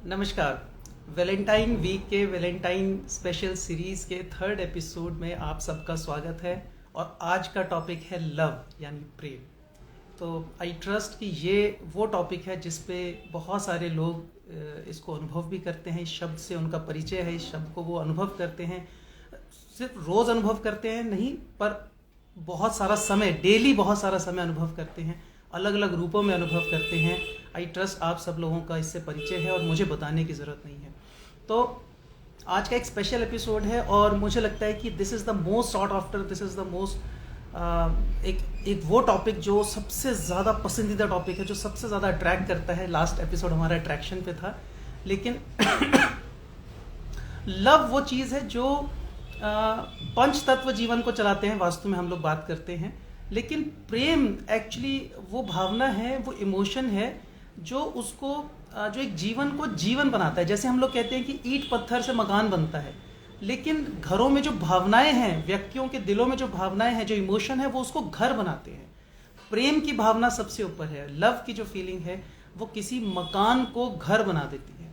नमस्कार। Valentine week के Valentine special series के थर्ड एपिसोड में आप सबका स्वागत है। और आज का टॉपिक है लव यानी प्रेम। तो आई ट्रस्ट कि ये वो टॉपिक है जिस पे बहुत सारे लोग इसको अनुभव भी करते हैं। इस शब्द से उनका परिचय है, इस शब्द को वो अनुभव करते हैं। सिर्फ रोज़ अनुभव करते हैं नहीं, पर बहुत सारा समय, डेली बहुत सारा समय अनुभव करते हैं, अलग अलग रूपों में अनुभव करते हैं। आई ट्रस्ट आप सब लोगों का इससे परिचय है और मुझे बताने की ज़रूरत नहीं है। तो आज का एक स्पेशल एपिसोड है और मुझे लगता है कि this is the most sought after, this is the most एक वो टॉपिक जो सबसे ज़्यादा पसंदीदा टॉपिक है, जो सबसे ज़्यादा अट्रैक्ट करता है। लास्ट एपिसोड हमारा अट्रैक्शन पे था, लेकिन लव वो चीज़ है जो पंच तत्व जीवन को चलाते हैं, वास्तु में हम लोग बात करते हैं। लेकिन प्रेम एक्चुअली वो भावना है, वो इमोशन है जो उसको जो एक जीवन को जीवन बनाता है। जैसे हम लोग कहते हैं कि ईंट पत्थर से मकान बनता है, लेकिन घरों में जो भावनाएं हैं, व्यक्तियों के दिलों में जो भावनाएं हैं, जो इमोशन है, वो उसको घर बनाते हैं। प्रेम की भावना सबसे ऊपर है। लव की जो फीलिंग है वो किसी मकान को घर बना देती है।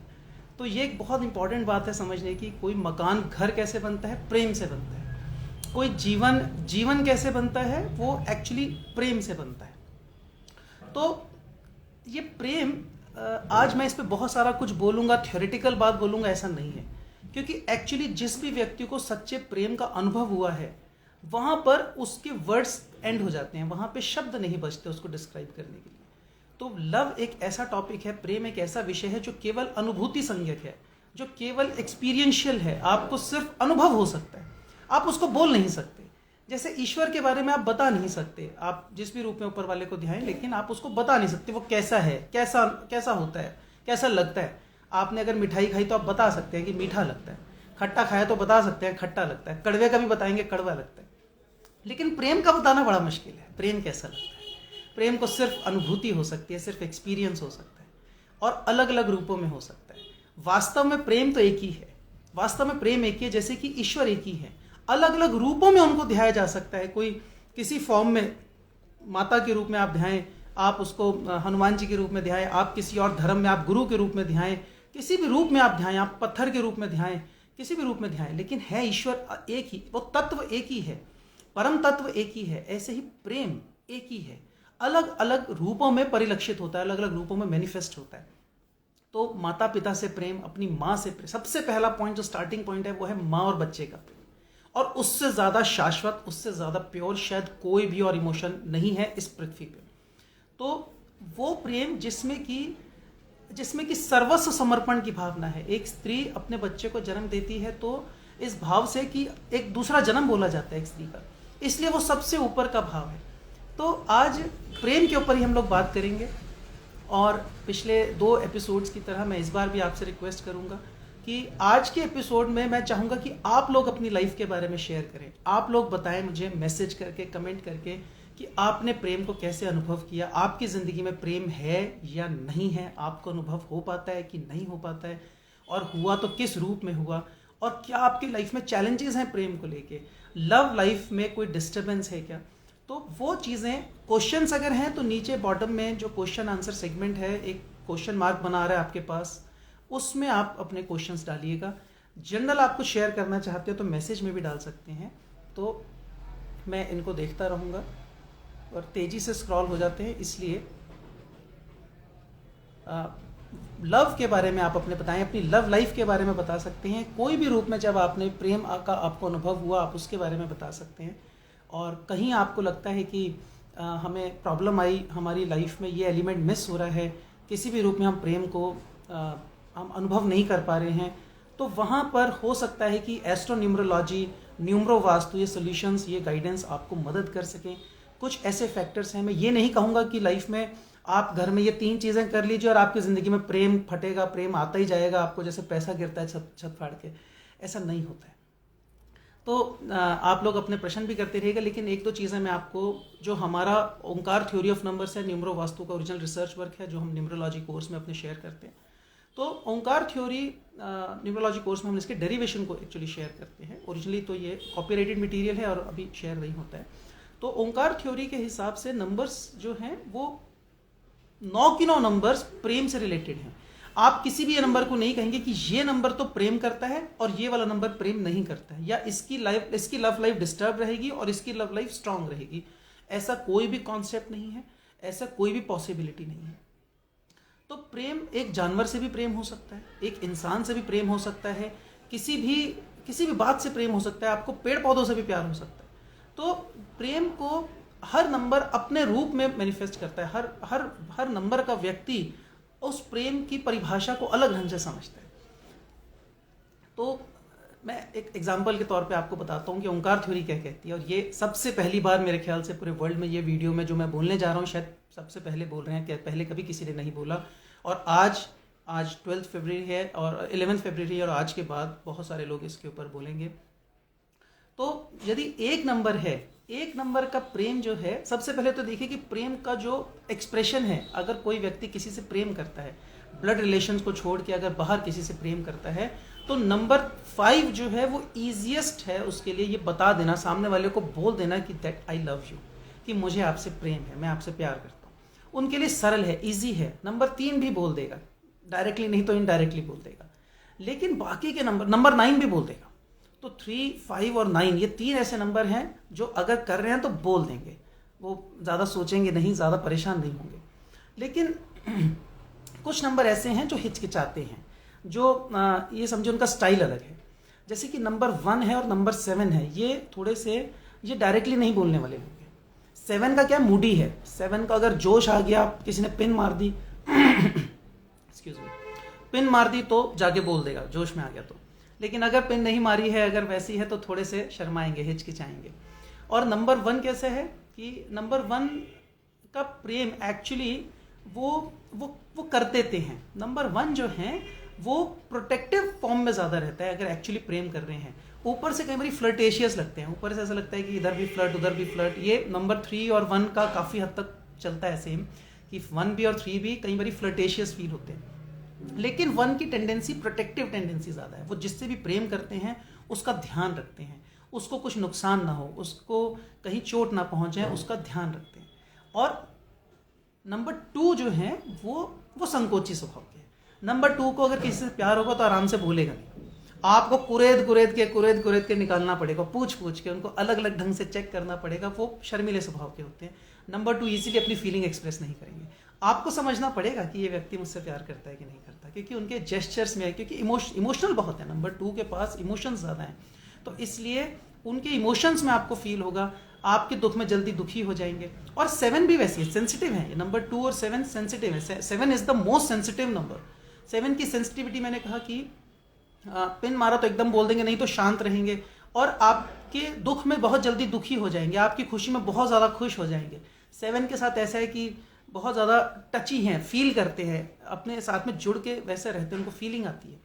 तो ये एक बहुत इंपॉर्टेंट बात है समझने की। कोई मकान घर कैसे बनता है? प्रेम से बनता है। कोई जीवन कैसे बनता है? वो एक्चुअली प्रेम से बनता है। तो ये प्रेम, आज मैं इस पे बहुत सारा कुछ बोलूँगा, थ्योरेटिकल बात बोलूँगा, ऐसा नहीं है। क्योंकि एक्चुअली जिस भी व्यक्ति को सच्चे प्रेम का अनुभव हुआ है, वहाँ पर उसके वर्ड्स एंड हो जाते हैं, वहाँ पे शब्द नहीं बचते उसको डिस्क्राइब करने के लिए। तो लव एक ऐसा टॉपिक है, प्रेम एक ऐसा विषय है जो केवल अनुभूति संज्ञक है, जो केवल एक्सपीरियंशियल है। आपको सिर्फ अनुभव हो सकता है, आप उसको बोल नहीं सकते। जैसे ईश्वर के बारे में आप बता नहीं सकते, आप जिस भी रूप में ऊपर वाले को ध्यान, लेकिन आप उसको बता नहीं सकते वो कैसा है, कैसा होता है, कैसा लगता है। आपने अगर मिठाई खाई तो आप बता सकते हैं कि मीठा लगता है, खट्टा खाया तो बता सकते हैं खट्टा लगता है, कड़वे का भी बताएंगे कड़वा लगता है। लेकिन प्रेम का बताना बड़ा मुश्किल है। प्रेम कैसा लगता है? प्रेम को सिर्फ अनुभूति हो सकती है, सिर्फ एक्सपीरियंस हो सकता है, और अलग अलग रूपों में हो सकता है। वास्तव में प्रेम तो एक ही है, वास्तव में प्रेम एक ही है, जैसे कि ईश्वर एक ही है। अलग अलग रूपों में उनको ध्याया जा सकता है। कोई किसी फॉर्म में माता के रूप में आप ध्याएं, आप उसको हनुमान जी के रूप में ध्याएं, आप किसी और धर्म में आप गुरु के रूप में ध्याएं, किसी भी रूप में आप ध्याएं, आप पत्थर के रूप में ध्याएं, किसी भी रूप में ध्याएं, लेकिन है ईश्वर एक ही, वो तत्व एक ही है, परम तत्व एक ही है। ऐसे ही प्रेम एक ही है, अलग अलग रूपों में परिलक्षित होता है, अलग अलग रूपों में मैनिफेस्ट होता है। तो माता पिता से प्रेम, अपनी माँ से प्रेम, सबसे पहला पॉइंट जो स्टार्टिंग पॉइंट है वो है माँ और बच्चे का प्रेम। और उससे ज़्यादा शाश्वत, उससे ज़्यादा प्योर शायद कोई भी और इमोशन नहीं है इस पृथ्वी पे। तो वो प्रेम जिसमें कि सर्वस्व समर्पण की भावना है। एक स्त्री अपने बच्चे को जन्म देती है तो इस भाव से कि एक दूसरा जन्म बोला जाता है एक स्त्री का, इसलिए वो सबसे ऊपर का भाव है। तो आज प्रेम के ऊपर ही हम लोग बात करेंगे। और पिछले 2 एपिसोड्स की तरह मैं इस बार भी आपसे रिक्वेस्ट करूंगा कि आज के एपिसोड में मैं चाहूँगा कि आप लोग अपनी लाइफ के बारे में शेयर करें। आप लोग बताएं मुझे मैसेज करके, कमेंट करके कि आपने प्रेम को कैसे अनुभव किया, आपकी ज़िंदगी में प्रेम है या नहीं है, आपको अनुभव हो पाता है कि नहीं हो पाता है, और हुआ तो किस रूप में हुआ, और क्या आपकी लाइफ में चैलेंजेस हैं प्रेम को लेके, लव लाइफ में कोई डिस्टर्बेंस है क्या। तो वो चीज़ें, क्वेश्चंस अगर हैं तो नीचे बॉटम में जो क्वेश्चन आंसर सेगमेंट है, एक क्वेश्चन मार्क बना रहा है आपके पास, उसमें आप अपने क्वेश्चंस डालिएगा। जनरल आप कुछ शेयर करना चाहते हो तो मैसेज में भी डाल सकते हैं, तो मैं इनको देखता रहूँगा। और तेज़ी से स्क्रॉल हो जाते हैं, इसलिए लव के बारे में आप अपने बताएं, अपनी लव लाइफ के बारे में बता सकते हैं। कोई भी रूप में जब आपने प्रेम का आपको अनुभव हुआ, आप उसके बारे में बता सकते हैं। और कहीं आपको लगता है कि हमें प्रॉब्लम आई, हमारी लाइफ में ये एलिमेंट मिस हो रहा है, किसी भी रूप में हम प्रेम को हम अनुभव नहीं कर पा रहे हैं, तो वहाँ पर हो सकता है कि एस्ट्रोन्यूमरोलॉजी, न्यूमरो वास्तु, ये सॉल्यूशंस, ये गाइडेंस आपको मदद कर सकें। कुछ ऐसे फैक्टर्स हैं, मैं ये नहीं कहूँगा कि लाइफ में आप घर में ये 3 चीज़ें कर लीजिए और आपकी ज़िंदगी में प्रेम फटेगा, प्रेम आता ही जाएगा आपको, जैसे पैसा गिरता है छत फाड़ के, ऐसा नहीं होता है। तो आप लोग अपने प्रश्न भी करते रहिएगा, लेकिन 1-2 चीज़ें मैं आपको, जो हमारा ओंकार थ्योरी ऑफ नंबर्स है, न्यूमरो वास्तु का ओरिजिनल रिसर्च वर्क है, जो हम न्यूमरोलॉजी कोर्स में अपने शेयर करते हैं। तो ओंकार थ्योरी न्यूमरोलॉजी कोर्स में हम इसके डेरिवेशन को एक्चुअली शेयर करते हैं। ओरिजिनली तो ये कॉपीराइटेड मटेरियल है और अभी शेयर नहीं होता है। तो ओंकार थ्योरी के हिसाब से नंबर्स जो हैं वो 9 की 9 नंबर्स प्रेम से रिलेटेड हैं। आप किसी भी नंबर को नहीं कहेंगे कि ये नंबर तो प्रेम करता है और ये वाला नंबर प्रेम नहीं करता है, या इसकी लव लाइफ डिस्टर्ब रहेगी और इसकी लव लाइफ स्ट्रांग रहेगी। ऐसा कोई भी कॉन्सेप्ट नहीं है, ऐसा कोई भी पॉसिबिलिटी नहीं है। तो प्रेम एक जानवर से भी प्रेम हो सकता है, एक इंसान से भी प्रेम हो सकता है, किसी भी बात से प्रेम हो सकता है, आपको पेड़ पौधों से भी प्यार हो सकता है। तो प्रेम को हर नंबर अपने रूप में मैनिफेस्ट करता है। हर नंबर का व्यक्ति उस प्रेम की परिभाषा को अलग ढंग से समझता है। तो मैं एक एग्जाम्पल के तौर पे आपको बताता हूँ कि ओंकार थ्योरी क्या कहती है। और ये सबसे पहली बार मेरे ख्याल से पूरे वर्ल्ड में ये वीडियो में जो मैं बोलने जा रहा हूँ, शायद सबसे पहले बोल रहे हैं, कि पहले कभी किसी ने नहीं बोला। और आज 12 फरवरी है और 11 फरवरी है, और आज के बाद बहुत सारे लोग इसके ऊपर बोलेंगे। तो यदि एक नंबर है, एक नंबर का प्रेम जो है, सबसे पहले तो देखिए कि प्रेम का जो एक्सप्रेशन है, अगर कोई व्यक्ति किसी से प्रेम करता है, ब्लड रिलेशंस को छोड़ के अगर बाहर किसी से प्रेम करता है, तो नंबर 5 जो है वो ईजिएस्ट है उसके लिए ये बता देना, सामने वाले को बोल देना कि दैट आई लव यू, कि मुझे आपसे प्रेम है, मैं आपसे प्यार करता हूँ। उनके लिए सरल है, ईजी है। नंबर 3 भी बोल देगा, डायरेक्टली नहीं तो इनडायरेक्टली बोल देगा। लेकिन बाकी के नंबर 9 भी बोल देगा। तो 3, 5 और 9 ये 3 ऐसे नंबर हैं जो अगर कर रहे हैं तो बोल देंगे, वो ज़्यादा सोचेंगे नहीं, ज़्यादा परेशान नहीं होंगे। लेकिन कुछ नंबर ऐसे हैं जो हिचकिचाते हैं, जो ये समझो उनका स्टाइल अलग है। जैसे कि नंबर 1 है और नंबर 7 है, ये थोड़े से ये डायरेक्टली नहीं बोलने वाले लोग हैं। 7 का क्या मूडी है, 7 का अगर जोश आ गया, किसी ने पिन मार दी एक्सक्यूज मी, पिन मार दी तो जाके बोल देगा, जोश में आ गया तो। लेकिन अगर पिन नहीं मारी है, अगर वैसी है, तो थोड़े से शर्माएंगे, हिचकिचाएंगे। और नंबर 1 कैसे है कि नंबर 1 का प्रेम एक्चुअली वो कर देते हैं। नंबर 1 जो है वो प्रोटेक्टिव फॉर्म में ज़्यादा रहता है अगर एक्चुअली प्रेम कर रहे हैं। ऊपर से कई बार फ्लर्टेशियस लगते हैं, ऊपर से ऐसा लगता है कि इधर भी फ्लर्ट उधर भी फ्लर्ट। ये नंबर 3 और 1 का काफ़ी हद तक चलता है सेम, कि 1 भी और 3 भी कई बार फ्लर्टेशियस फील होते हैं। लेकिन 1 की टेंडेंसी प्रोटेक्टिव टेंडेंसी ज़्यादा है। वो जिससे भी प्रेम करते हैं उसका ध्यान रखते हैं, उसको कुछ नुकसान ना हो, उसको कहीं चोट ना पहुंच जाए, उसका ध्यान रखते हैं। और नंबर 2 जो है वो संकोची स्वभाव के हैं। नंबर 2 को अगर किसी से प्यार होगा तो आराम से भूलेगा नहीं, आपको कुरेद के निकालना पड़ेगा, पूछ के उनको अलग अलग ढंग से चेक करना पड़ेगा। वो शर्मीले स्वभाव के होते हैं। नंबर 2 इजीली अपनी फीलिंग एक्सप्रेस नहीं करेंगे। आपको समझना पड़ेगा कि ये व्यक्ति मुझसे प्यार करता है कि नहीं करता, क्योंकि उनके जेस्चर्स में, क्योंकि इमोशनल बहुत है, नंबर 2 के पास इमोशंस ज़्यादा हैं, तो इसलिए उनके इमोशंस में आपको फील होगा, आपके दुख में जल्दी दुखी हो जाएंगे। और 7 भी वैसी है, सेंसिटिव है। नंबर 2 और 7 सेंसिटिव है। 7 is the most sensitive number. 7 की सेंसिटिविटी, मैंने कहा कि पिन मारा तो एकदम बोल देंगे, नहीं तो शांत रहेंगे, और आपके दुख में बहुत जल्दी दुखी हो जाएंगे, आपकी खुशी में बहुत ज़्यादा खुश हो जाएंगे। 7 के साथ ऐसा है कि बहुत ज़्यादा टची हैं, फील करते हैं, अपने साथ में जुड़ के वैसे रहते हैं, उनको फीलिंग आती है।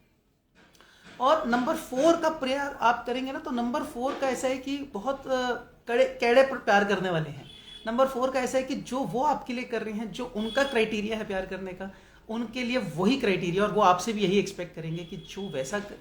और नंबर 4 का प्यार आप करेंगे ना, तो नंबर 4 का ऐसा है कि बहुत कैड़े पर प्यार करने वाले हैं। नंबर 4 का ऐसा है कि जो वो आपके लिए कर रहे हैं, जो उनका क्राइटेरिया है प्यार करने का, उनके लिए वही क्राइटेरिया, और वो आपसे भी यही एक्सपेक्ट करेंगे कि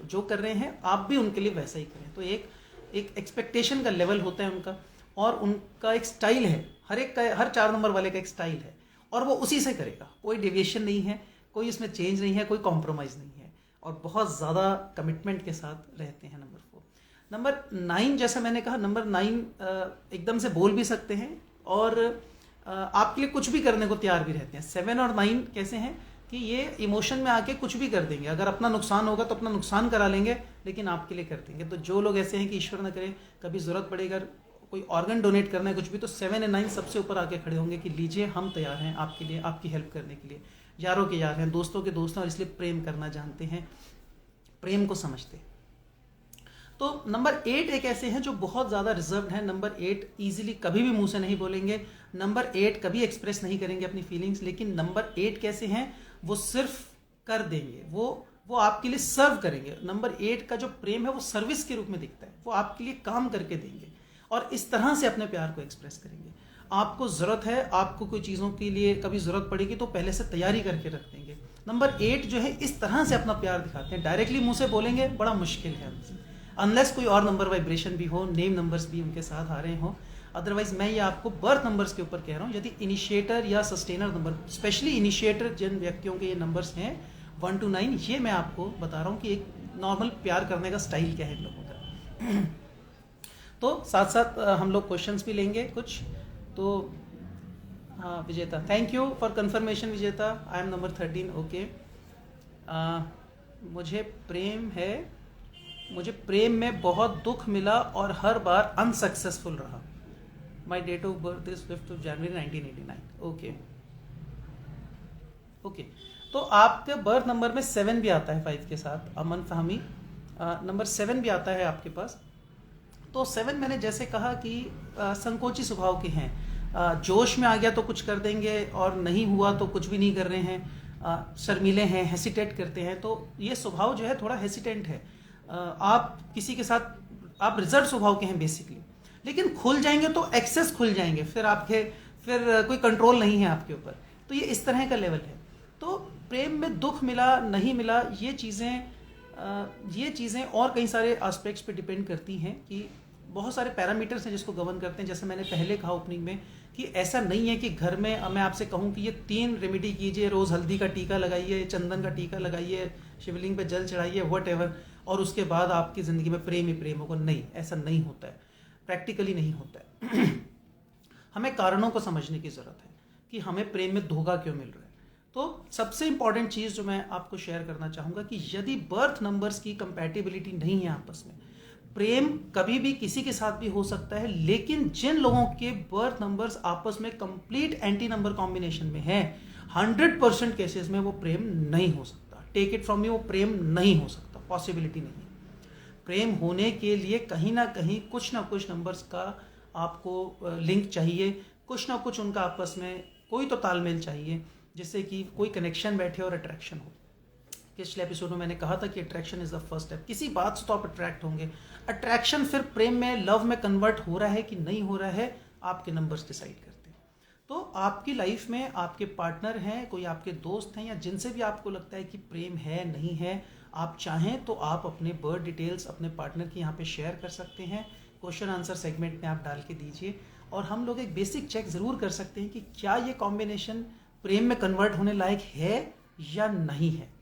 जो कर रहे हैं आप भी उनके लिए वैसा ही करें। तो एक एक्सपेक्टेशन का लेवल होता है उनका, और उनका एक स्टाइल है, हर 4 नंबर वाले का एक स्टाइल है, और वो उसी से करेगा। कोई डेविएशन नहीं है, कोई इसमें चेंज नहीं है, कोई कॉम्प्रोमाइज़ नहीं है, और बहुत ज़्यादा कमिटमेंट के साथ रहते हैं। नंबर 4। नंबर 9, जैसा मैंने कहा, नंबर 9 एकदम से बोल भी सकते हैं और आपके लिए कुछ भी करने को तैयार भी रहते हैं। 7 और 9 कैसे हैं कि ये इमोशन में आके कुछ भी कर देंगे, अगर अपना नुकसान होगा तो अपना नुकसान करा लेंगे, लेकिन आपके लिए कर देंगे। तो जो लोग ऐसे हैं कि ईश्वर न करे कभी ज़रूरत पड़ेगा, कोई ऑर्गन डोनेट करना है, कुछ भी, तो 7 और 9 सबसे ऊपर आके खड़े होंगे कि लीजिए, हम तैयार हैं आपके लिए, आपकी हेल्प करने के लिए। यारों के यार हैं, दोस्तों के दोस्त हैं, और इसलिए प्रेम करना जानते हैं, प्रेम को समझते हैं। तो नंबर 8 एक ऐसे हैं जो बहुत ज़्यादा रिजर्व्ड हैं। नंबर 8 इजीली कभी भी मुंह से नहीं बोलेंगे, नंबर 8 कभी एक्सप्रेस नहीं करेंगे अपनी फीलिंग्स। लेकिन नंबर 8 कैसे हैं, वो सिर्फ कर देंगे, वो आपके लिए सर्व करेंगे। नंबर 8 का जो प्रेम है वो सर्विस के रूप में दिखता है, वो आपके लिए काम करके देंगे, और इस तरह से अपने प्यार को एक्सप्रेस करेंगे। आपको ज़रूरत है, आपको कोई चीज़ों के लिए कभी ज़रूरत पड़ेगी तो पहले से तैयारी करके रख देंगे। नंबर 8 जो है इस तरह से अपना प्यार दिखाते हैं। डायरेक्टली मुंह से बोलेंगे बड़ा मुश्किल है उनसे, अनलेस कोई और नंबर वाइब्रेशन भी हो, नेम नंबर्स भी उनके साथ आ रहे हों। अदरवाइज मैं ये आपको बर्थ नंबर्स के ऊपर कह रहा हूँ। यदि इनिशिएटर या सस्टेनर नंबर, स्पेशली इनिशिएटर जिन व्यक्तियों के ये नंबर्स हैं, 1 to 9, ये मैं आपको बता रहा हूँ कि एक नॉर्मल प्यार करने का स्टाइल क्या है इन लोगों का। तो साथ साथ हम लोग क्वेश्चंस भी लेंगे कुछ। तो हाँ विजेता, थैंक यू फॉर कंफर्मेशन विजेता, आई एम नंबर 13, ओके। मुझे प्रेम में बहुत दुख मिला और हर बार अनसक्सेसफुल रहा। My date of birth is 5 January 1989, okay okay. तो आपके बर्थ नंबर में 7 भी आता है 5 के साथ, अमन फहमी, नंबर 7 भी आता है आपके पास। तो 7 मैंने जैसे कहा कि संकोची स्वभाव के हैं, जोश में आ गया तो कुछ कर देंगे और नहीं हुआ तो कुछ भी नहीं कर रहे हैं, शर्मीले हैं, हेसिटेट करते हैं। तो ये स्वभाव जो है थोड़ा हेसिटेंट है। आप किसी के साथ आप रिजर्व स्वभाव के हैं बेसिकली, लेकिन खुल जाएंगे तो एक्सेस खुल जाएंगे, फिर कोई कंट्रोल नहीं है आपके ऊपर। तो ये इस तरह का लेवल है। तो प्रेम में दुख मिला नहीं मिला, ये चीज़ें और कई सारे एस्पेक्ट्स पे डिपेंड करती हैं कि बहुत सारे पैरामीटर्स हैं जिसको गवर्न करते हैं। जैसे मैंने पहले कहा ओपनिंग में कि ऐसा नहीं है कि घर में मैं आपसे कहूँ कि ये 3 रेमेडी कीजिए, रोज़ हल्दी का टीका लगाइए, चंदन का टीका लगाइए, शिवलिंग पे जल चढ़ाइए, व्हाटएवर, और उसके बाद आपकी ज़िंदगी में प्रेम ही प्रेम होगा। नहीं, ऐसा नहीं होता है, प्रैक्टिकली नहीं होता है। हमें कारणों को समझने की ज़रूरत है कि हमें प्रेम में धोखा क्यों मिल रहा है। तो सबसे इंपॉर्टेंट चीज़ जो मैं आपको शेयर करना चाहूँगा कि यदि बर्थ नंबर्स की कंपैटिबिलिटी नहीं है आपस में, प्रेम कभी भी किसी के साथ भी हो सकता है, लेकिन जिन लोगों के बर्थ नंबर्स आपस में कंप्लीट एंटी नंबर कॉम्बिनेशन में है, 100% केसेस में वो प्रेम नहीं हो सकता। टेक इट फ्रॉम मी, वो प्रेम नहीं हो सकता, पॉसिबिलिटी नहीं है। प्रेम होने के लिए कहीं ना कहीं कुछ ना कुछ नंबर्स का आपको लिंक चाहिए, कुछ ना कुछ उनका आपस में कोई तो तालमेल चाहिए, जिससे कि कोई कनेक्शन बैठे और अट्रैक्शन हो। पिछले एपिसोड में मैंने कहा था कि attraction is the first step. किसी बात से तो आप अट्रैक्ट होंगे, अट्रैक्शन फिर प्रेम में, लव में कन्वर्ट हो रहा है कि नहीं हो रहा है, आपके नंबर्स डिसाइड करते हैं। तो आपकी लाइफ में आपके पार्टनर हैं, कोई आपके दोस्त हैं, या जिनसे भी आपको लगता है कि प्रेम है नहीं है, आप चाहें तो आप अपने बर्थ डिटेल्स अपने पार्टनर की यहाँ पे शेयर कर सकते हैं। क्वेश्चन आंसर सेगमेंट में आप डाल के दीजिए, और हम लोग एक बेसिक चेक ज़रूर कर सकते हैं कि क्या ये कॉम्बिनेशन प्रेम में कन्वर्ट होने लायक है या नहीं है।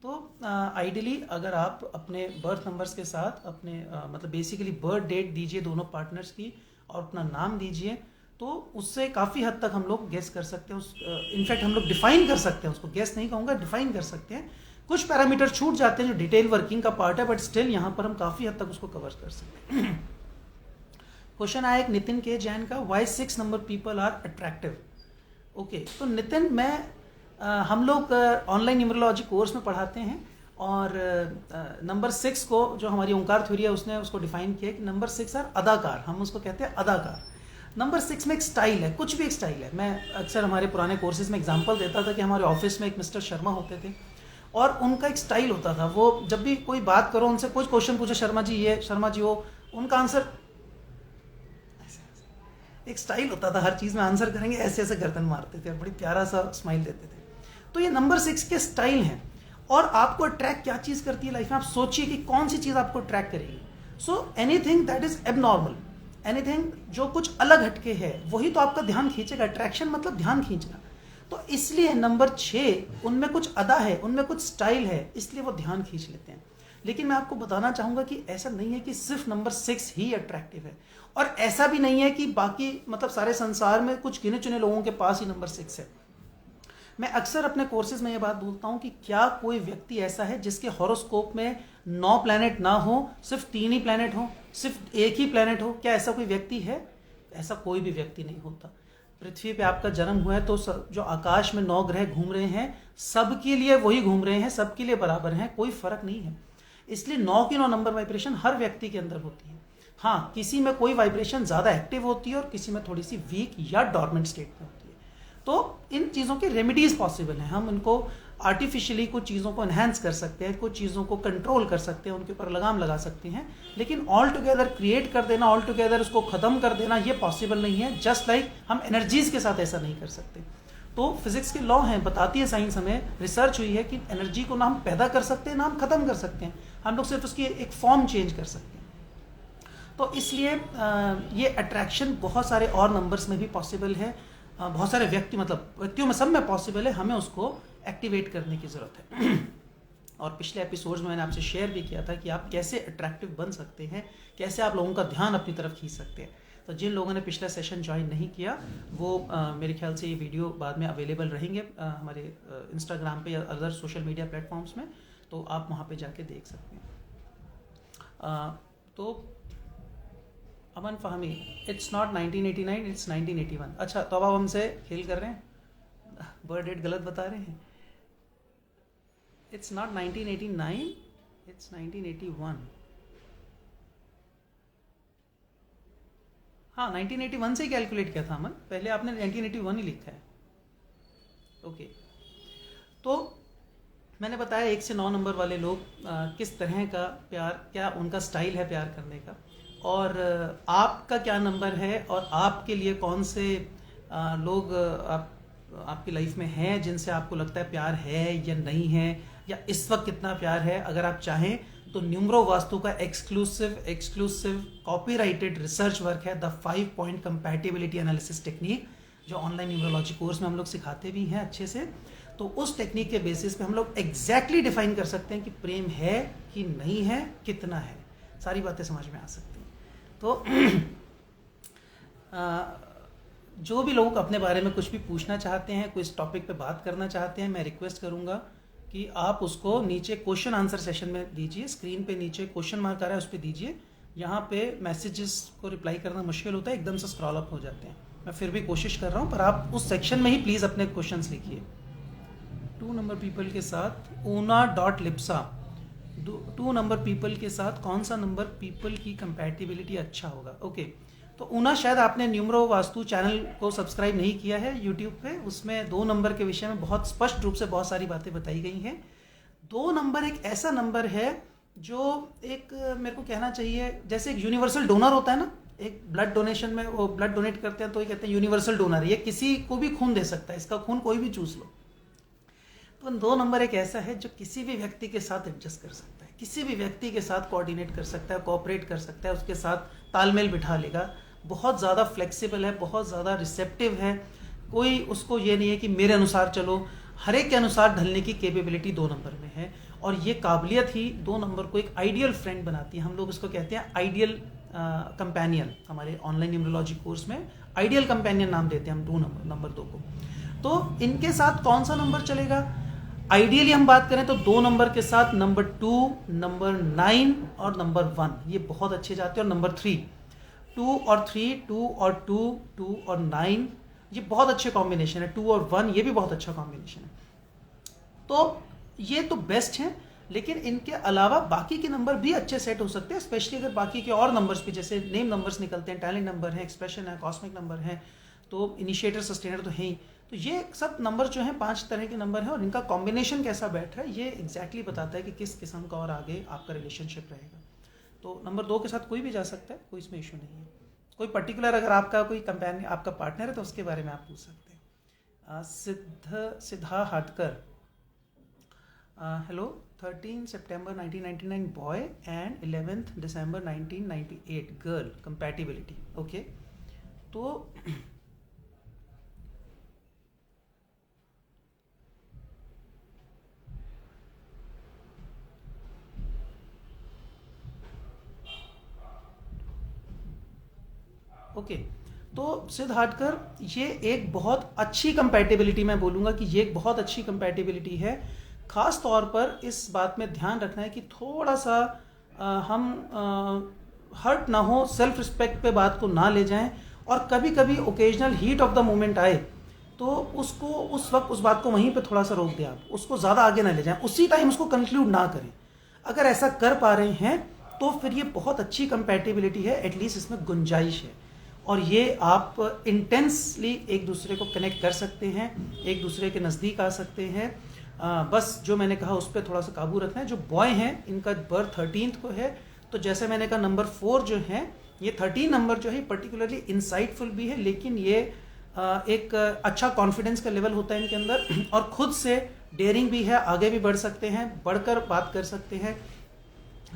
तो आइडियली अगर आप अपने बर्थ नंबर्स के साथ अपने मतलब बेसिकली बर्थ डेट दीजिए दोनों पार्टनर्स की, और अपना नाम दीजिए, तो उससे काफ़ी हद तक हम लोग गेस कर सकते हैं। इनफैक्ट हम लोग डिफाइन कर सकते हैं, उसको गेस नहीं कहूँगा, डिफाइन कर सकते हैं। कुछ पैरामीटर छूट जाते हैं जो डिटेल वर्किंग का पार्ट है, बट स्टिल यहाँ पर हम काफ़ी हद तक उसको कवर कर सकते हैं। क्वेश्चन आया एक नितिन के जैन का, why 6 number people are attractive. Okay, तो नितिन, हम लोग ऑनलाइन न्यूमरोलॉजी कोर्स में पढ़ाते हैं, और नंबर 6 को जो हमारी ओंकार थ्योरी है उसने उसको डिफाइन किया कि नंबर 6 आर अदाकार, हम उसको कहते हैं अदाकार। नंबर 6 में एक स्टाइल है, कुछ भी एक स्टाइल है। मैं अक्सर हमारे पुराने कोर्सेज में एग्जांपल देता था कि हमारे ऑफिस में एक मिस्टर शर्मा होते थे, और उनका एक स्टाइल होता था। वो जब भी कोई बात करो, उनसे कुछ क्वेश्चन पूछो, शर्मा जी ये, शर्मा जी वो, उनका आंसर एक स्टाइल होता था, हर चीज़ में आंसर करेंगे, ऐसे ऐसे गर्दन मारते थे, बड़ी प्यारा सा स्माइल देते थे। तो ये नंबर 6 के स्टाइल हैं। और आपको अट्रैक्ट क्या चीज़ करती है लाइफ में, आप सोचिए कि कौन सी चीज़ आपको अट्रैक्ट करेगी। So anything that is abnormal, anything जो कुछ अलग हटके है, वही तो आपका ध्यान खींचेगा। अट्रैक्शन मतलब ध्यान खींचना। तो इसलिए नंबर 6, उनमें कुछ अदा है, उनमें कुछ स्टाइल है, इसलिए वो ध्यान खींच लेते हैं। लेकिन मैं आपको बताना चाहूँगा कि ऐसा नहीं है कि सिर्फ नंबर 6 ही अट्रैक्टिव है, और ऐसा भी नहीं है कि बाकी मतलब सारे संसार में कुछ गिने चुने लोगों के पास ही नंबर 6 है। मैं अक्सर अपने कोर्सेज में ये बात बोलता हूँ कि क्या कोई व्यक्ति ऐसा है जिसके हॉरोस्कोप में 9 प्लैनेट ना हो, सिर्फ 3 ही प्लैनेट हो, सिर्फ एक ही प्लैनेट हो? क्या ऐसा कोई व्यक्ति है? ऐसा कोई भी व्यक्ति नहीं होता। पृथ्वी पे आपका जन्म हुआ है तो जो आकाश में 9 ग्रह घूम रहे हैं, सबके लिए वही घूम रहे हैं, सबके लिए बराबर हैं, कोई फर्क नहीं है। इसलिए 9 की 9 नंबर वाइब्रेशन हर व्यक्ति के अंदर होती है। हाँ, किसी में कोई वाइब्रेशन ज़्यादा एक्टिव होती है और किसी में थोड़ी सी वीक या डॉर्मेंट स्टेट में होती है। तो इन चीज़ों के रेमेडीज़ पॉसिबल हैं। हम इनको आर्टिफिशियली कुछ चीज़ों को एनहांस कर सकते हैं, कुछ चीज़ों को कंट्रोल कर सकते हैं, उनके ऊपर लगाम लगा सकते हैं, लेकिन ऑल टुगेदर क्रिएट कर देना, ऑल टुगेदर उसको ख़त्म कर देना, ये पॉसिबल नहीं है। जस्ट लाइक हम एनर्जीज़ के साथ ऐसा नहीं कर सकते। तो फिजिक्स के लॉ हैं, बताती है साइंस, हमें रिसर्च हुई है कि एनर्जी को ना हम पैदा कर सकते हैं ना हम ख़त्म कर सकते हैं, हम लोग सिर्फ उसकी एक फॉर्म चेंज कर सकते हैं। तो इसलिए ये अट्रैक्शन बहुत सारे और नंबर्स में भी पॉसिबल है, बहुत सारे व्यक्ति मतलब व्यक्तियों में सब में पॉसिबल है। हमें उसको एक्टिवेट करने की ज़रूरत है। और पिछले एपिसोड्स में मैंने आपसे शेयर भी किया था कि आप कैसे अट्रैक्टिव बन सकते हैं, कैसे आप लोगों का ध्यान अपनी तरफ खींच सकते हैं। तो जिन लोगों ने पिछला सेशन ज्वाइन नहीं किया वो मेरे ख्याल से ये वीडियो बाद में अवेलेबल रहेंगे हमारे इंस्टाग्राम पे या अदर सोशल मीडिया प्लेटफॉर्म्स में, तो आप वहाँ पे जाके देख सकते हैं। तो अमन फ़हमी, इट्स नॉट 1989, इट्स 1981। अच्छा, तो अब आप हमसे खेल कर रहे हैं, बर्थ डेट गलत बता रहे हैं। It's not 1989, it's 1981। हाँ, 1981 से ही कैलकुलेट किया था अमन, पहले आपने 1981 ही लिखा है। ओके, तो मैंने बताया 1 से 9 नंबर वाले लोग किस तरह का प्यार, क्या उनका स्टाइल है प्यार करने का, और आपका क्या नंबर है, और आपके लिए कौन से लोग आपकी लाइफ में हैं जिनसे आपको लगता है प्यार है या नहीं है, या इस वक्त कितना प्यार है। अगर आप चाहें तो न्यूमरो वास्तु का एक्सक्लूसिव कॉपीराइटेड रिसर्च वर्क है the 5 point compatibility analysis technique, जो ऑनलाइन न्यूमरोलॉजी कोर्स में हम लोग सिखाते भी हैं अच्छे से। तो उस टेक्निक के बेसिस पे हम लोग एग्जैक्टली डिफाइन कर सकते हैं कि प्रेम है कि नहीं है, कितना है, सारी बातें समझ में आ सकती हैं। तो जो भी लोग अपने बारे में कुछ भी पूछना चाहते हैं, कोई इस टॉपिक पे बात करना चाहते हैं, मैं रिक्वेस्ट करूंगा कि आप उसको नीचे क्वेश्चन आंसर सेशन में दीजिए। स्क्रीन पे नीचे क्वेश्चन मार्क आ रहा है, उस पर दीजिए। यहाँ पे मैसेजेस को रिप्लाई करना मुश्किल होता है, एकदम से स्क्रॉल अप हो जाते हैं। मैं फिर भी कोशिश कर रहा हूँ, पर आप उस सेक्शन में ही प्लीज़ अपने क्वेश्चंस लिखिए। 2 नंबर पीपल के साथ ऊना.लिप्सा, 2 नंबर पीपल के साथ कौन सा नंबर पीपल की कंपैटिबिलिटी अच्छा होगा। ओके, तो ऊना, शायद आपने न्यूमरो वास्तु चैनल को सब्सक्राइब नहीं किया है यूट्यूब पे। उसमें 2 नंबर के विषय में बहुत स्पष्ट रूप से बहुत सारी बातें बताई गई हैं। 2 नंबर एक ऐसा नंबर है जो एक, मेरे को कहना चाहिए, जैसे एक यूनिवर्सल डोनर होता है ना, एक ब्लड डोनेशन में वो ब्लड डोनेट करते हैं तो ये कहते हैं यूनिवर्सल डोनर, ये किसी को भी खून दे सकता है, इसका खून कोई भी चूस लो। तो 2 नंबर एक ऐसा है जो किसी भी व्यक्ति के साथ एडजस्ट कर सकता है, किसी भी व्यक्ति के साथ कोऑर्डिनेट कर सकता है, कोऑपरेट कर सकता है, उसके साथ तालमेल बिठा लेगा। बहुत ज़्यादा फ्लेक्सिबल है, बहुत ज़्यादा रिसेप्टिव है। कोई उसको ये नहीं है कि मेरे अनुसार चलो, हर एक के अनुसार ढलने की कैपेबिलिटी 2 नंबर में है। और ये काबिलियत ही 2 नंबर को एक आइडियल फ्रेंड बनाती है। हम लोग इसको कहते हैं आइडियल कंपेनियन। हमारे ऑनलाइन न्यूमरोलॉजी कोर्स में आइडियल कंपेनियन नाम देते हैं हम 2 नंबर 2 को। तो इनके साथ कौन सा नंबर चलेगा? आइडियली हम बात करें तो 2 नंबर के साथ नंबर 2, नंबर 9 और नंबर 1 ये बहुत अच्छे जाते हैं। और नंबर 3, 2 और 3, 2 और 2, 2 और 9 ये बहुत अच्छे कॉम्बिनेशन है। 2 और 1 ये भी बहुत अच्छा कॉम्बिनेशन है। तो ये तो बेस्ट है, लेकिन इनके अलावा बाकी के नंबर भी अच्छे सेट हो सकते हैं, स्पेशली अगर बाकी के और नंबर्स भी, जैसे नेम नंबर्स निकलते हैं, टैलेंट नंबर है, एक्सप्रेशन है, कॉस्मिक नंबर है, तो इनिशिएटर सस्टेनर तो है ही। तो ये सब नंबर जो हैं 5 तरह के नंबर हैं, और इनका कॉम्बिनेशन कैसा बैठ रहा है ये एग्जैक्टली बताता है कि किस किस्म का और आगे आपका रिलेशनशिप रहेगा। तो नंबर 2 के साथ कोई भी जा सकता है, कोई इसमें इशू नहीं है। कोई पर्टिकुलर अगर आपका कोई कंपेनियन, आपका पार्टनर है, तो उसके बारे में आप पूछ सकते हैं। Siddha Hatkar, hello, 13 September 1999 boy and 11 December 1998 girl, compatibility. Okay, तो ओके, तो सिद्ध हाटकर, ये एक बहुत अच्छी कंपैटिबिलिटी, मैं बोलूँगा कि ये एक बहुत अच्छी कंपैटिबिलिटी है। ख़ास तौर पर इस बात में ध्यान रखना है कि थोड़ा सा हम हर्ट ना हो, सेल्फ रिस्पेक्ट पे बात को ना ले जाएं, और कभी कभी occasional heat of the moment आए तो उसको उस वक्त उस बात को वहीं पे थोड़ा सा रोक दें। आप उसको ज़्यादा आगे ना ले जाएं, उसी टाइम उसको कंक्लूड ना करें। अगर ऐसा कर पा रहे हैं तो फिर ये बहुत अच्छी कंपैटिबिलिटी है, एटलीस्ट इसमें गुंजाइश है, और ये आप इंटेंसली एक दूसरे को कनेक्ट कर सकते हैं, एक दूसरे के नज़दीक आ सकते हैं। बस जो मैंने कहा उस पर थोड़ा सा काबू रखना है। जो बॉय हैं इनका बर्थ 13 को है, तो जैसे मैंने कहा नंबर 4 जो है, ये 13 नंबर जो है पर्टिकुलरली इंसाइटफुल भी है, लेकिन ये एक अच्छा कॉन्फिडेंस का लेवल होता है इनके अंदर, और खुद से डेयरिंग भी है, आगे भी बढ़ सकते हैं, बढ़कर बात कर सकते हैं।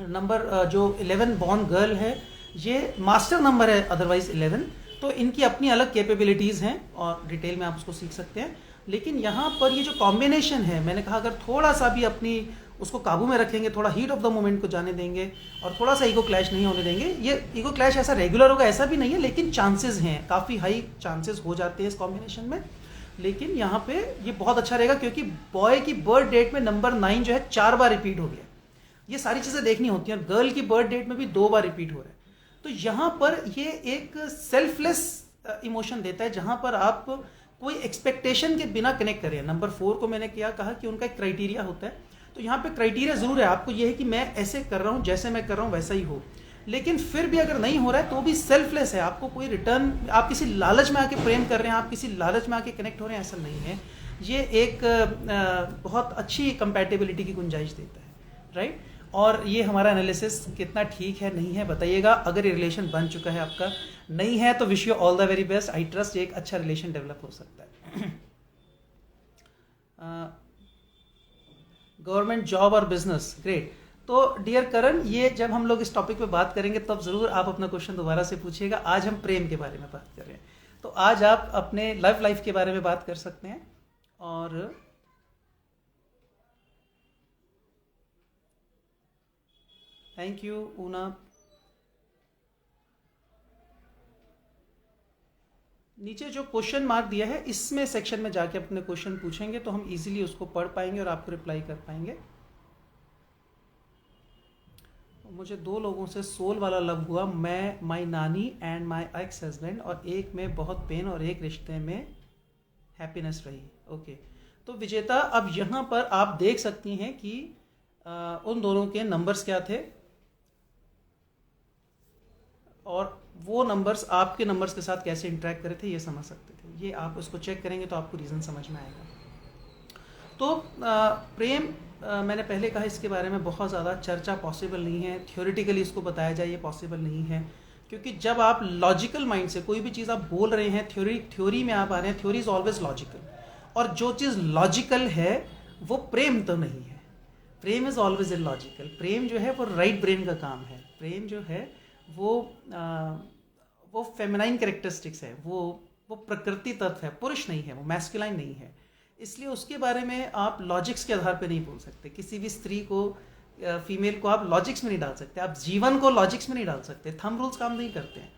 नंबर जो 11 बॉर्न गर्ल है, ये मास्टर नंबर है अदरवाइज 11, तो इनकी अपनी अलग कैपेबिलिटीज़ हैं और डिटेल में आप उसको सीख सकते हैं। लेकिन यहाँ पर ये जो कॉम्बिनेशन है, मैंने कहा अगर थोड़ा सा भी अपनी उसको काबू में रखेंगे, थोड़ा हीट ऑफ द मोमेंट को जाने देंगे और थोड़ा सा ईगो क्लैश नहीं होने देंगे, ये ईगो क्लैश ऐसा रेगुलर होगा ऐसा भी नहीं है, लेकिन चांसेस हैं, काफ़ी हाई चांसेस हो जाते हैं इस कॉम्बिनेशन में। लेकिन यहाँ पे ये बहुत अच्छा रहेगा क्योंकि बॉय की बर्थ डेट में नंबर 9 जो है 4 बार रिपीट हो गया। ये सारी चीज़ें देखनी होती हैं, और गर्ल की बर्थ डेट में भी 2 बार रिपीट हो रहा है। तो यहाँ पर ये एक सेल्फलेस इमोशन देता है, जहाँ पर आप कोई एक्सपेक्टेशन के बिना कनेक्ट करें। नंबर 4 को मैंने क्या कहा कि उनका एक क्राइटेरिया होता है, तो यहाँ पे क्राइटेरिया ज़रूर है, आपको ये है कि मैं ऐसे कर रहा हूँ, जैसे मैं कर रहा हूँ वैसा ही हो। लेकिन फिर भी अगर नहीं हो रहा है तो भी सेल्फलेस है, आपको कोई रिटर्न, आप किसी लालच में आके प्रेम कर रहे हैं, आप किसी लालच में आके कनेक्ट हो रहे हैं, ऐसा नहीं है। ये एक बहुत अच्छी कंपैटिबिलिटी की गुंजाइश देता है, राइट। और ये हमारा एनालिसिस कितना ठीक है नहीं है बताइएगा। अगर ये रिलेशन बन चुका है आपका, नहीं है तो wish you all the very best. I trust एक अच्छा रिलेशन डेवलप हो सकता है। गवर्नमेंट जॉब और बिजनेस, ग्रेट। तो डियर करण, ये जब हम लोग इस टॉपिक पे बात करेंगे तब ज़रूर आप अपना क्वेश्चन दोबारा से पूछिएगा। आज हम प्रेम के बारे में बात कर रहे हैं, तो आज आप अपने लव लाइफ के बारे में बात कर सकते हैं। और थैंक यू ऊना। नीचे जो क्वेश्चन मार्क दिया है इसमें सेक्शन में जाके अपने क्वेश्चन पूछेंगे तो हम इजीली उसको पढ़ पाएंगे और आपको रिप्लाई कर पाएंगे। मुझे 2 लोगों से सोल वाला लव हुआ, मैं, माई नानी एंड माई एक्स हस्बैंड, और एक में बहुत पेन और एक रिश्ते में हैप्पीनेस रही। ओके, तो विजेता अब यहाँ पर आप देख सकती हैं कि उन दोनों के नंबर्स क्या थे और वो नंबर्स आपके नंबर्स के साथ कैसे इंटरेक्ट करे थे, ये समझ सकते थे। ये आप उसको चेक करेंगे तो आपको रीज़न समझ में आएगा। तो प्रेम, मैंने पहले कहा इसके बारे में बहुत ज़्यादा चर्चा पॉसिबल नहीं है, थ्योरेटिकली इसको बताया जाए ये पॉसिबल नहीं है, क्योंकि जब आप लॉजिकल माइंड से कोई भी चीज़ आप बोल रहे हैं, थ्योरी में आप आ रहे हैं, थ्योरी इज़ ऑलवेज लॉजिकल, और जो चीज़ लॉजिकल है वो प्रेम तो नहीं है। प्रेम इज़ ऑलवेज इलॉजिकल। प्रेम जो है वो राइट ब्रेन का काम है। प्रेम जो है वो फेमिनाइन कैरेक्टरिस्टिक्स है, वो प्रकृति तत्व है, पुरुष नहीं है, वो मैस्कुलाइन नहीं है। इसलिए उसके बारे में आप लॉजिक्स के आधार पे नहीं बोल सकते। किसी भी स्त्री को, फीमेल को आप लॉजिक्स में नहीं डाल सकते, आप जीवन को लॉजिक्स में नहीं डाल सकते, थंब रूल्स काम नहीं करते हैं।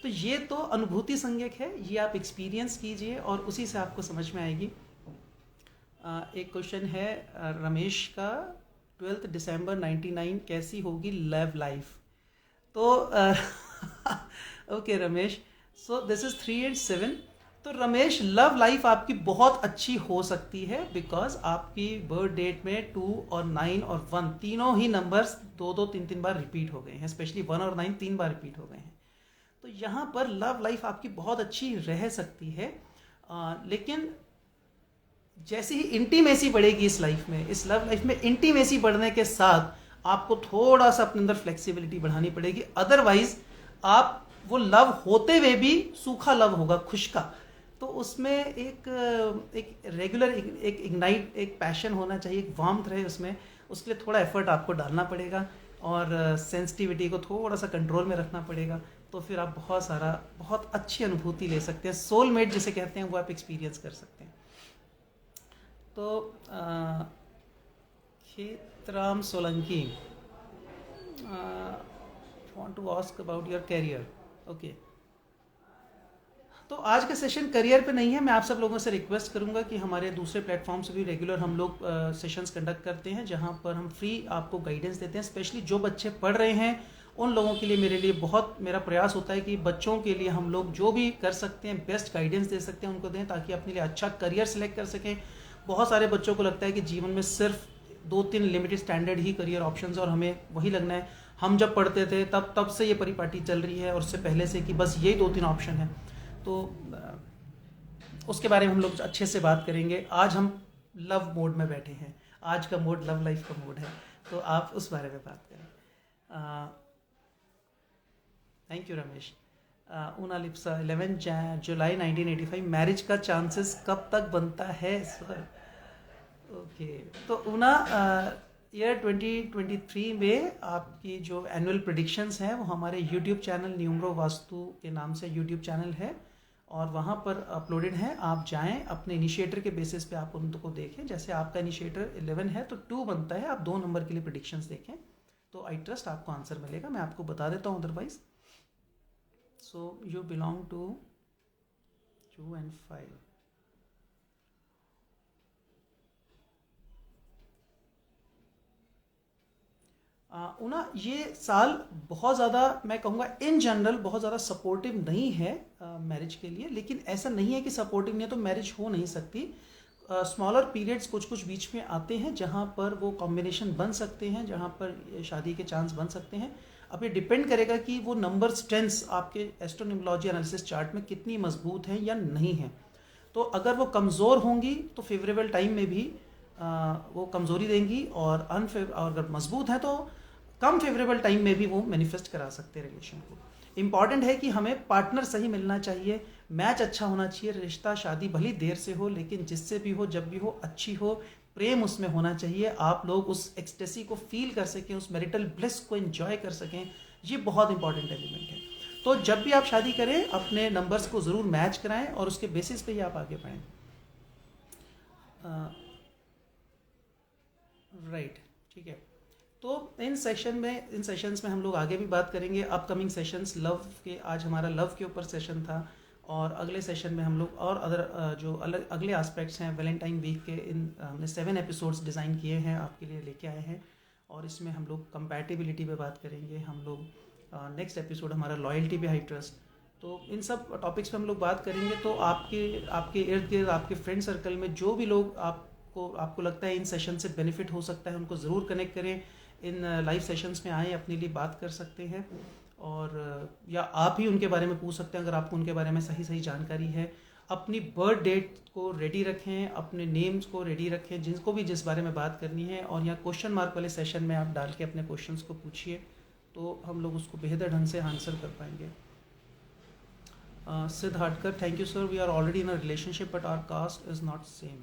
तो ये तो अनुभूति संज्ञक है, ये आप एक्सपीरियंस कीजिए और उसी से आपको समझ में आएगी। एक क्वेश्चन है रमेश का, 12 दिसंबर 99 कैसी होगी लव लाइफ? तो okay Ramesh, so this is 3 and 7। तो रमेश, लव लाइफ आपकी बहुत अच्छी हो सकती है, बिकॉज आपकी बर्थ डेट में 2 और 9 और 1 तीनों ही नंबर्स 2-2, 3-3 बार रिपीट हो गए हैं, स्पेशली 1 और 9 3 बार रिपीट हो गए हैं। तो यहाँ पर लव लाइफ आपकी बहुत अच्छी रह सकती है, लेकिन जैसे ही इंटीमेसी बढ़ेगी इस लाइफ में, इस लव लाइफ में इंटीमेसी बढ़ने के साथ आपको थोड़ा सा अपने अंदर फ्लेक्सिबिलिटी बढ़ानी पड़ेगी। अदरवाइज आप वो लव होते हुए भी सूखा लव होगा, खुशका। तो उसमें एक रेगुलर एक इग्नाइट, एक पैशन होना चाहिए, एक वार्मथ रहे उसमें। उसके लिए थोड़ा एफर्ट आपको डालना पड़ेगा और सेंसिटिविटी को थोड़ा सा कंट्रोल में रखना पड़ेगा। तो फिर आप बहुत अच्छी अनुभूति ले सकते हैं, सोलमेट जिसे कहते हैं वो आप एक्सपीरियंस कर सकते हैं। तो Khetram Solanki want to ask about your career. Okay, तो आज का सेशन करियर पे नहीं है। मैं आप सब लोगों से रिक्वेस्ट करूंगा कि हमारे दूसरे प्लेटफॉर्म से भी रेगुलर हम लोग सेशंस कंडक्ट करते हैं, जहां पर हम फ्री आपको गाइडेंस देते हैं। स्पेशली जो बच्चे पढ़ रहे हैं उन लोगों के लिए मेरा प्रयास होता है कि बच्चों के लिए हम लोग जो भी कर सकते हैं बेस्ट गाइडेंस दे सकते हैं उनको दें, ताकि अपने लिए अच्छा करियर सिलेक्ट कर सकें। बहुत सारे बच्चों को लगता है कि जीवन में सिर्फ 2-3 लिमिटेड स्टैंडर्ड ही करियर ऑप्शंस और हमें वही लगना है। हम जब पढ़ते थे तब से ये परिपाटी चल रही है और उससे पहले से कि बस यही 2-3 ऑप्शन है। तो उसके बारे में हम लोग अच्छे से बात करेंगे। आज हम लव मोड में बैठे हैं, आज का मोड लव लाइफ का मोड है, तो आप उस बारे में बात करें। Thank you Ramesh. Una Lipsa, 11 July 1985 marriage का चांसेस कब तक बनता है सर? ओके, तो ऊना ईयर 2023 में आपकी जो एनुअल प्रेडिक्शंस हैं वो हमारे यूट्यूब चैनल न्यूमरो वास्तु के नाम से यूट्यूब चैनल है, और वहाँ पर अपलोडेड हैं, आप जाएं, अपने इनिशिएटर के बेसिस पे आप उनको देखें। जैसे आपका इनिशिएटर 11 है तो 2 बनता है, आप 2 नंबर के लिए प्रेडिक्शंस देखें तो आई ट्रस्ट आपको आंसर मिलेगा। मैं आपको बता देता हूँ otherwise. So you belong to 2 and 5। उना ये साल बहुत ज़्यादा, मैं कहूँगा इन जनरल बहुत ज़्यादा सपोर्टिव नहीं है मैरिज के लिए, लेकिन ऐसा नहीं है कि सपोर्टिव नहीं है तो मैरिज हो नहीं सकती। स्मॉलर पीरियड्स कुछ कुछ बीच में आते हैं जहाँ पर वो कॉम्बिनेशन बन सकते हैं, जहाँ पर शादी के चांस बन सकते हैं। अब ये डिपेंड करेगा कि वो नंबर स्ट्रेंथ्स आपके एस्ट्रोन्यूमरोलॉजी एनालिसिस चार्ट में कितनी मजबूत हैं या नहीं है। तो अगर वो कमज़ोर होंगी तो फेवरेबल टाइम में भी वो कमज़ोरी देंगी, और अगर मजबूत है तो कम फेवरेबल टाइम में भी वो मैनिफेस्ट करा सकते हैं रिलेशन को। इम्पॉर्टेंट है कि हमें पार्टनर सही मिलना चाहिए, मैच अच्छा होना चाहिए, रिश्ता शादी भली देर से हो लेकिन जिससे भी हो जब भी हो अच्छी हो, प्रेम उसमें होना चाहिए, आप लोग उस एक्सटेसी को फील कर सकें, उस मैरिटल ब्लिस को एंजॉय कर सकें। ये बहुत इंपॉर्टेंट एलिमेंट है। तो जब भी आप शादी करें अपने नंबर्स को ज़रूर मैच कराएं और उसके बेसिस पे ही आप आगे बढ़ें। राइट, ठीक है। तो इन सेशंस में हम लोग आगे भी बात करेंगे। अपकमिंग सेशंस लव के, आज हमारा लव के ऊपर सेशन था, और अगले सेशन में हम लोग और अदर जो अगले एस्पेक्ट्स हैं वैलेंटाइन वीक के, हमने 7 एपिसोड्स डिज़ाइन किए हैं आपके लिए लेके आए हैं, और इसमें हम लोग कंपैटिबिलिटी पे बात करेंगे। हम लोग नेक्स्ट एपिसोड हमारा लॉयल्टी पे हाई ट्रस्ट। तो इन सब टॉपिक्स पे हम लोग बात करेंगे। तो आपके इर्द गिर्द आपके फ्रेंड सर्कल में जो भी लोग आपको लगता है इन सेशन से बेनिफिट हो सकता है, उनको ज़रूर कनेक्ट करें, इन लाइव सेशंस में आए, अपने लिए बात कर सकते हैं, और या आप ही उनके बारे में पूछ सकते हैं अगर आपको उनके बारे में सही जानकारी है। अपनी बर्थ डेट को रेडी रखें, अपने नेम्स को रेडी रखें, जिनको भी जिस बारे में बात करनी है, और यहाँ क्वेश्चन मार्क वाले सेशन में आप डाल के अपने क्वेश्चंस को पूछिए तो हम लोग उसको बेहतर ढंग से आंसर कर पाएंगे। Siddharthkar, thank you sir, we are already in a relationship but our caste is not same.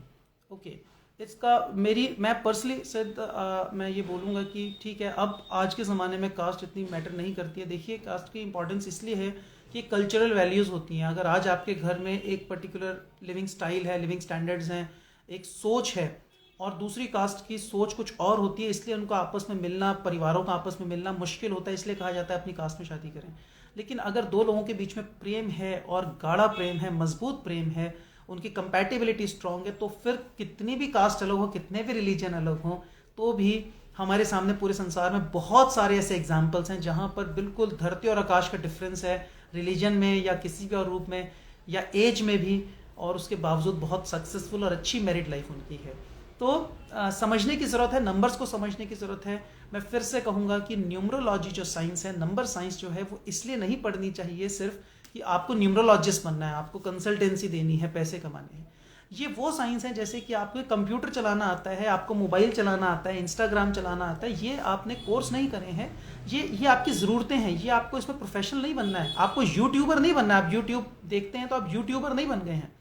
Okay, इसका मैं पर्सनली सिद्ध मैं ये बोलूँगा कि ठीक है, अब आज के ज़माने में कास्ट इतनी मैटर नहीं करती है। देखिए, कास्ट की इंपॉर्टेंस इसलिए है कि कल्चरल वैल्यूज़ होती हैं। अगर आज आपके घर में एक पर्टिकुलर लिविंग स्टाइल है, लिविंग स्टैंडर्ड्स हैं, एक सोच है, और दूसरी कास्ट की सोच कुछ और होती है, इसलिए उनको आपस में मिलना, परिवारों का आपस में मिलना मुश्किल होता है, इसलिए कहा जाता है अपनी कास्ट में शादी करें। लेकिन अगर दो लोगों के बीच में प्रेम है, और गाढ़ा प्रेम है, मजबूत प्रेम है, उनकी कंपैटिबिलिटी स्ट्रांग है, तो फिर कितनी भी कास्ट अलग हो, कितने भी रिलीजन अलग हो, तो भी हमारे सामने पूरे संसार में बहुत सारे ऐसे एग्जाम्पल्स हैं जहाँ पर बिल्कुल धरती और आकाश का डिफरेंस है, रिलीजन में या किसी भी और रूप में या एज में भी, और उसके बावजूद बहुत सक्सेसफुल और अच्छी मैरिड लाइफ उनकी है। तो समझने की ज़रूरत है, नंबर्स को समझने की ज़रूरत है। मैं फिर से कहूँगा कि न्यूमरोलॉजी जो साइंस है, नंबर साइंस जो है, वो इसलिए नहीं पढ़नी चाहिए सिर्फ कि आपको न्यूमरोलॉजिस्ट बनना है, आपको कंसल्टेंसी देनी है, पैसे कमाने हैं। ये वो साइंस है जैसे कि आपको कंप्यूटर चलाना आता है, आपको मोबाइल चलाना आता है, इंस्टाग्राम चलाना आता है। ये आपने कोर्स नहीं करे हैं, ये आपकी ज़रूरतें हैं, ये आपको इसमें प्रोफेशनल नहीं बनना है, आपको यूट्यूबर नहीं बनना है। आप यूट्यूब देखते हैं तो आप यूट्यूबर नहीं बन गए हैं,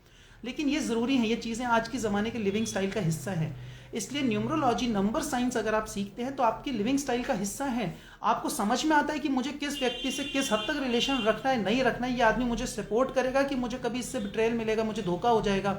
लेकिन ये ज़रूरी है, ये चीज़ें आज के ज़माने के लिविंग स्टाइल का हिस्सा है। इसलिए न्यूमरोलॉजी, नंबर साइंस अगर आप सीखते हैं तो आपकी लिविंग स्टाइल का हिस्सा है। आपको समझ में आता है कि मुझे किस व्यक्ति से किस हद तक रिलेशन रखना है, नहीं रखना है, ये आदमी मुझे सपोर्ट करेगा कि मुझे कभी इससे बिट्रेयल मिलेगा, मुझे धोखा हो जाएगा,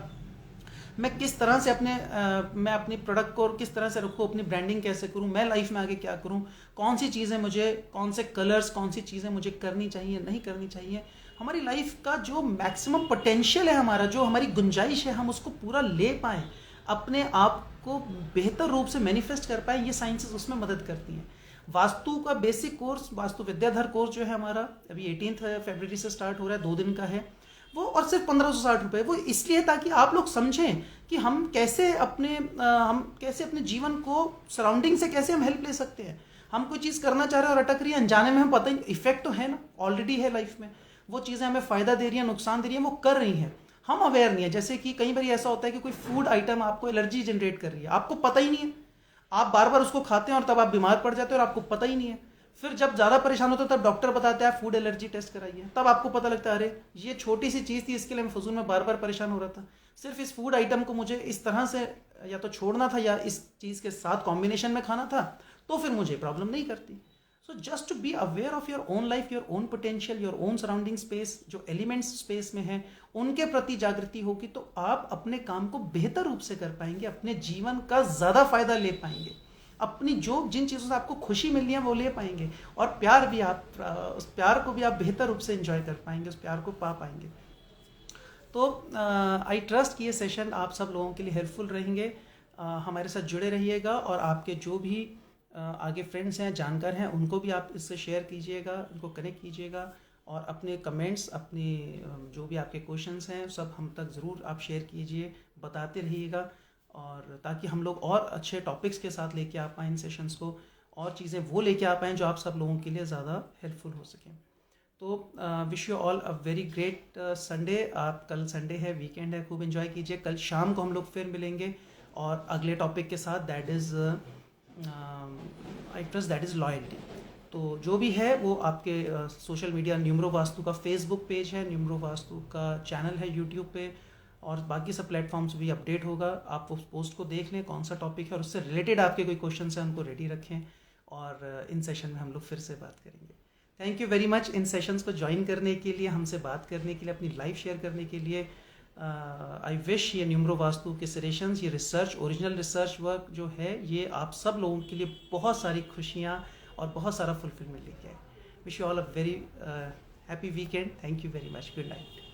मैं किस तरह से मैं अपनी प्रोडक्ट को किस तरह से रखूँ, अपनी ब्रांडिंग कैसे करूँ, मैं लाइफ में आगे क्या करूँ, कौन सी चीज़ें मुझे, कौन से कलर्स, कौन सी चीज़ें मुझे करनी चाहिए, नहीं करनी चाहिए। हमारी लाइफ का जो मैक्सिमम पोटेंशियल है, हमारा जो हमारी गुंजाइश है, हम उसको पूरा ले पाएँ, अपने आप को बेहतर रूप से मैनिफेस्ट कर पाए, ये साइंसेस उसमें मदद करती हैं। वास्तु का basic course, vastu Vidyadhar course जो है हमारा, अभी 18 फरवरी से स्टार्ट हो रहा है, 2 दिन का है वो, और सिर्फ 1560 रुपये। वो इसलिए ताकि आप लोग समझें कि हम कैसे अपने जीवन को, सराउंडिंग से कैसे हम हेल्प ले सकते हैं। हम कोई चीज़ करना चाह रहे हैं और अटक रही है, अनजाने में, हम पता ही, इफेक्ट तो है ना, ऑलरेडी है लाइफ में, वो चीज़ें हमें फ़ायदा दे रही हैं, नुकसान दे रही हैं, वो कर रही हैं, हम अवेयर नहीं है। जैसे कि कई बार ऐसा होता है कि कोई फूड आइटम आपको एलर्जी जनरेट कर रही है, आपको पता ही नहीं है, आप बार बार उसको खाते हैं और तब आप बीमार पड़ जाते हैं और आपको पता ही नहीं है। फिर जब ज़्यादा परेशान होते हैं तब डॉक्टर बताते हैं आप फूड एलर्जी टेस्ट कराइए, तब आपको पता लगता है अरे ये छोटी सी चीज़ थी, इसके लिए मैं फजूल में बार बार परेशान हो रहा था, सिर्फ इस फूड आइटम को मुझे इस तरह से या तो छोड़ना था या इस चीज़ के साथ कॉम्बिनेशन में खाना था, तो फिर मुझे प्रॉब्लम नहीं करती। So just to be aware of your own life, your own potential, your own surrounding space, जो एलिमेंट्स स्पेस में हैं उनके प्रति जागृति होगी तो आप अपने काम को बेहतर रूप से कर पाएंगे, अपने जीवन का ज़्यादा फायदा ले पाएंगे, अपनी जो जिन चीज़ों से आपको खुशी मिलनी है वो ले पाएंगे, और प्यार भी आप उस प्यार को भी आप बेहतर रूप से एंजॉय कर पाएंगे, उस प्यार को पा पाएंगे। तो आई ट्रस्ट कि ये सेशन आप सब लोगों के लिए हेल्पफुल रहेंगे। हमारे साथ जुड़े रहिएगा, और आपके जो भी आगे फ्रेंड्स हैं, जानकार हैं, उनको भी आप इससे शेयर कीजिएगा, उनको कनेक्ट कीजिएगा, और अपने कमेंट्स, अपने जो भी आपके क्वेश्चंस हैं सब हम तक ज़रूर आप शेयर कीजिए, बताते रहिएगा, और ताकि हम लोग और अच्छे टॉपिक्स के साथ लेके आ पाएँ इन सेशंस को, और चीज़ें वो लेके आ पाएँ जो आप सब लोगों के लिए ज़्यादा हेल्पफुल हो सकें। तो wish you all a very great Sunday. आप कल संडे है, वीकेंड है, खूब एंजॉय कीजिए। कल शाम को हम लोग फिर मिलेंगे और अगले टॉपिक के साथ, that is I trust that is loyalty. तो जो भी है वो आपके सोशल मीडिया, न्यूमरो वास्तु का फेसबुक पेज है, न्यूमरो वास्तु का चैनल है यूट्यूब पे, और बाकी सब प्लेटफॉर्म्स भी अपडेट होगा। आप उस पोस्ट को देख लें कौन सा टॉपिक है, और उससे रिलेटेड आपके कोई क्वेश्चन हैं उनको रेडी रखें, और इन सेशन में हम लोग फिर से बात करेंगे। Thank you very much in sessions को ज्वाइन करने के लिए, हमसे बात करने के लिए, अपनी लाइफ शेयर करने के लिए। आई विश ये न्यूमरो वास्तु के सेशंस, ये रिसर्च, ओरिजिनल रिसर्च वर्क जो है, ये आप सब लोगों के लिए बहुत सारी खुशियाँ और बहुत सारा फुलफिलमेंट लेके आए। Wish you all a very happy weekend. Thank you very much. Good night.